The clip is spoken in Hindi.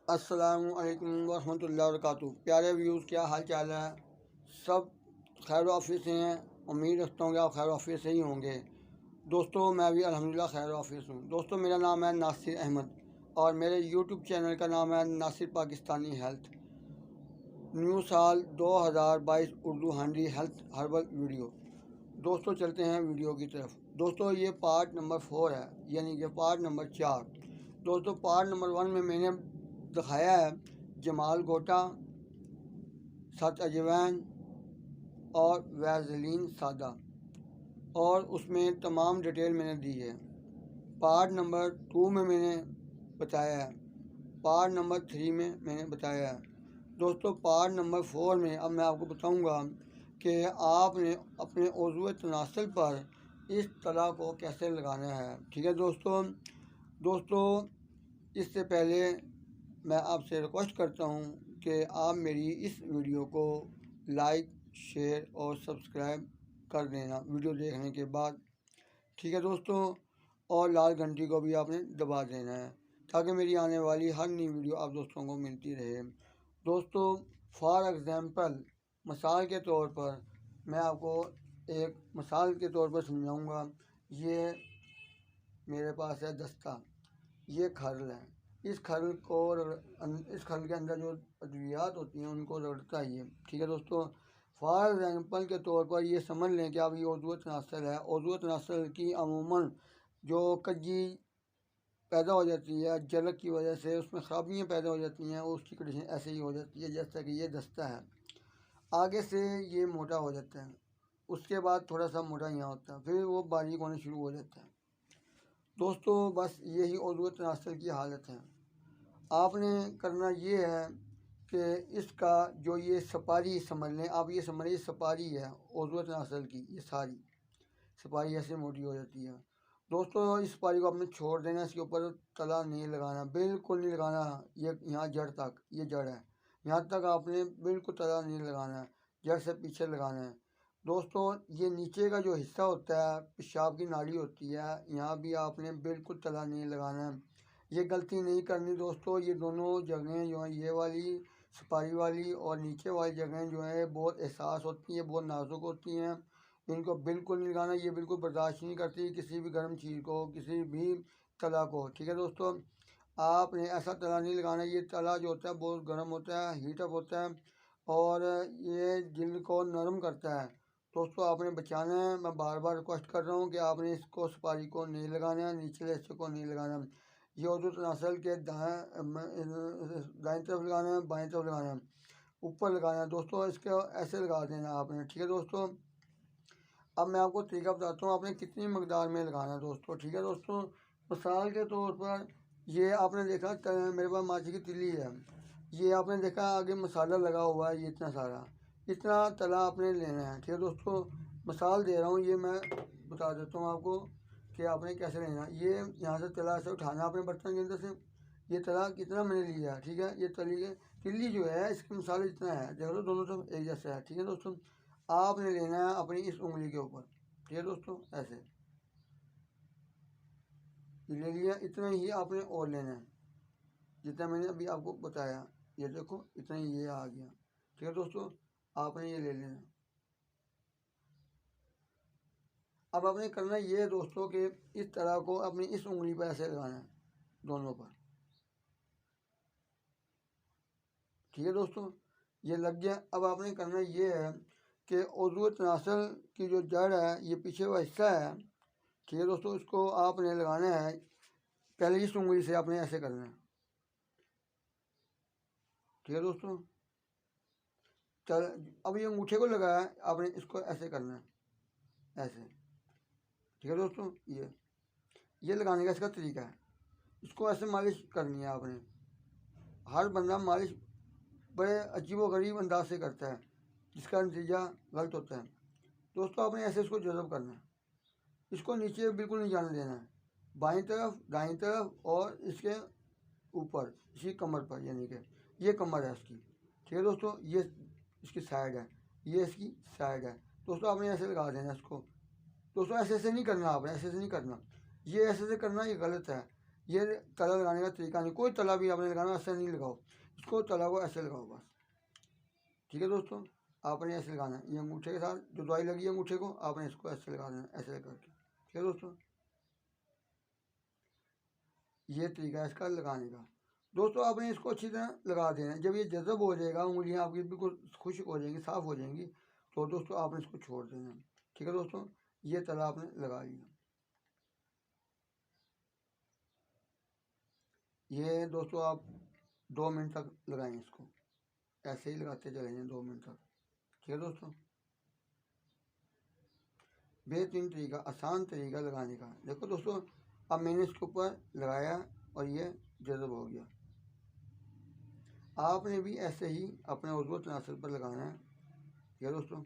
अस्सलामुअलैकुम वरहमतुल्लाहि वबरकातुहू। प्यारे व्यूज़, क्या हाल चाल है? सब खैर वाफियत से हैं। उम्मीद रखता हूँ कि आप खैर वाफियत से ही होंगे। दोस्तों, मैं भी अल्हम्दुलिल्लाह खैर वाफियत हूँ। दोस्तों, मेरा नाम है नासिर अहमद और मेरे यूट्यूब चैनल का नाम है नासिर पाकिस्तानी हेल्थ। न्यू साल 2022 उर्दू हांडी हेल्थ हर्बल वीडियो। दोस्तों, चलते हैं वीडियो की तरफ। दोस्तों, ये पार्ट नंबर 4 है, यानी कि पार्ट नंबर 4। दोस्तों, पार्ट नंबर 1 में मैंने दिखाया है जमाल गोटा, 7 अजवैन और वैज़लीन सादा, और उसमें तमाम डिटेल मैंने दी है। पार्ट नंबर 2 में मैंने बताया है, पार्ट नंबर 3 में मैंने बताया है। दोस्तों, पार्ट नंबर 4 में अब मैं आपको बताऊंगा कि आपने अपने उज़्व तनासल पर इस तरह को कैसे लगाना है। ठीक है दोस्तों, इससे पहले मैं आपसे रिक्वेस्ट करता हूं कि आप मेरी इस वीडियो को लाइक, शेयर और सब्सक्राइब कर देना वीडियो देखने के बाद। ठीक है दोस्तों, और लाल घंटी को भी आपने दबा देना है ताकि मेरी आने वाली हर नई वीडियो आप दोस्तों को मिलती रहे। दोस्तों, फॉर एग्ज़ाम्पल, मिसाल के तौर पर मैं आपको एक मिसाल के तौर पर समझाऊंगा। ये मेरे पास है दस्ता, ये खरल है। इस खरल के अंदर जो अद्वियात होती हैं उनको रगड़ता है ये। ठीक है दोस्तों, फॉर एग्जाम्पल के तौर पर ये समझ लें कि अब ये उज़्व तनासल है। उज़्व तनासल की अमूमन जो कज्जी पैदा हो जाती है जलक की वजह से, उसमें ख़राबियाँ पैदा हो जाती हैं, उसकी कंडीशन ऐसे ही हो जाती है जैसा कि ये दस्ता है। आगे से ये मोटा हो जाता है, उसके बाद थोड़ा सा मोटा यहाँ होता है, फिर वो बारीक होने शुरू हो जाता है। दोस्तों, बस यही उज़्व तनासल की हालत है। आपने करना ये है कि इसका जो ये सपारी समझ लें, आप ये समझ लें सपारी है उज़्व तनासल की। ये सारी सपारी ऐसे मोटी हो जाती है। दोस्तों, इस सपारी को आपने छोड़ देना, इसके ऊपर तला नहीं लगाना, बिल्कुल नहीं लगाना। ये यहाँ जड़ तक, ये जड़ है, यहाँ तक आपने बिल्कुल तला नहीं लगाना है, जड़ से पीछे लगाना है। दोस्तों, ये नीचे का जो हिस्सा होता है, पेशाब की नाली होती है, यहाँ भी आपने बिल्कुल तला नहीं लगाना है। ये गलती नहीं करनी दोस्तों। ये दोनों जगहें जो हैं, ये वाली सपारी वाली और नीचे वाली जगहें जो हैं, बहुत एहसास होती हैं, बहुत नाजुक होती हैं। इनको बिल्कुल नहीं लगाना। ये बिल्कुल बर्दाश्त नहीं करती किसी भी गर्म चीज़ को, किसी भी तला को। ठीक है दोस्तों, आपने ऐसा तला नहीं लगाना। ये तला जो होता है बहुत गर्म होता है, हीटअप होता है और ये जिल्द को नरम करता है। दोस्तों, आपने बचाना है। मैं बार बार रिक्वेस्ट कर रहा हूँ कि आपने इसको सपारी को नहीं लगाना है, निचले हिस्से को नहीं लगाना। ये उज़्व तनासल के दाएँ तरफ लगाना है, बाएँ तरफ लगाना है, ऊपर लगाना है। दोस्तों, इसको ऐसे लगा देना आपने। ठीक है दोस्तों, अब मैं आपको तरीका बताता हूँ आपने कितनी मकदार में लगाना है दोस्तों। ठीक है दोस्तों, मिसाल के तौर पर ये आपने देखा मेरे पास माची की तिल्ली है। ये आपने देखा आगे मसाला लगा हुआ है, ये इतना सारा, इतना तला आपने लेना है। ठीक है दोस्तों, मिसाल दे रहा हूँ, ये मैं बता देता हूँ आपको कि आपने कैसे लेना है। ये यहाँ से तला ऐसे उठाना अपने बर्तन के अंदर से। ये तला कितना मैंने लिया है, ठीक है, ये तिल्ली जो है इसके मसाले जितना है, देख लो दोनों तरफ एक जैसा है। ठीक है दोस्तों, आपने लेना है अपनी इस उंगली के ऊपर। ठीक है दोस्तों, ऐसे ले लिया, इतना ही आपने और लेना है जितना मैंने अभी आपको बताया। ये देखो, इतना ही ये आ गया। ठीक है दोस्तों, आपने ये ले लेना। अब आपने करना ये है दोस्तों कि इस तरह को अपनी इस उंगली पर ऐसे लगाना है, दोनों पर। ठीक है दोस्तों, ये लग गया। अब आपने करना ये है कि उज़्व तनासल की जो जड़ है, ये पीछे वाला हिस्सा है। ठीक है दोस्तों, इसको आपने लगाना है। पहले इस उंगली से आपने ऐसे करना है। ठीक है दोस्तों, चल अब ये अंगूठे को लगाया है, आपने इसको ऐसे करना है, ऐसे। ठीक है दोस्तों, ये लगाने का इसका तरीका है। इसको ऐसे मालिश करनी है आपने। हर बंदा मालिश बड़े अजीब व गरीब अंदाज से करता है, जिसका नतीजा गलत होता है। दोस्तों, आपने ऐसे इसको जज़ब करना है, इसको नीचे बिल्कुल नहीं जाने देना है, बाईं तरफ, दाईं तरफ और इसके ऊपर, इसी कमर पर, यानी कि ये कमर है इसकी। ठीक है दोस्तों, ये इसकी साइड है, ये इसकी साइड है। दोस्तों, आपने ऐसे लगा देना इसको। दोस्तों, ऐसे ऐसे नहीं करना, आपने ऐसे ऐसे नहीं करना, ये ऐसे ऐसे करना, ये गलत है। ये तला लगाने का तरीका नहीं, कोई तला भी आपने लगाना ऐसे नहीं लगाओ, इसको तला को ऐसे लगाओ बस। ठीक है दोस्तों, आपने ऐसे लगाना है, ये अंगूठे के साथ जो दवाई लगी है अंगूठे को आपने इसको ऐसे लगा देना, ऐसे करके। ठीक है दोस्तों, ये तरीका है इसका लगाने का। दोस्तों आपने इसको अच्छी तरह लगा देना है। जब ये जज़ब हो जाएगा, उंगलियां आपकी बिल्कुल खुश्क हो जाएंगी, साफ़ हो जाएंगी, तो दोस्तों आपने इसको छोड़ देना है। ठीक है दोस्तों, ये तला आपने लगा लिया। ये दोस्तों आप 2 मिनट तक लगाएं इसको, ऐसे ही लगाते चलेंगे 2 मिनट तक। ठीक है दोस्तों, बेहतरीन तरीका, आसान तरीका लगाने का। देखो दोस्तों, अब मैंने इसके ऊपर लगाया और ये जज़ब हो गया। आपने भी ऐसे ही अपने उज़्व तनासुर पर लगाना है। ठीक है दोस्तों,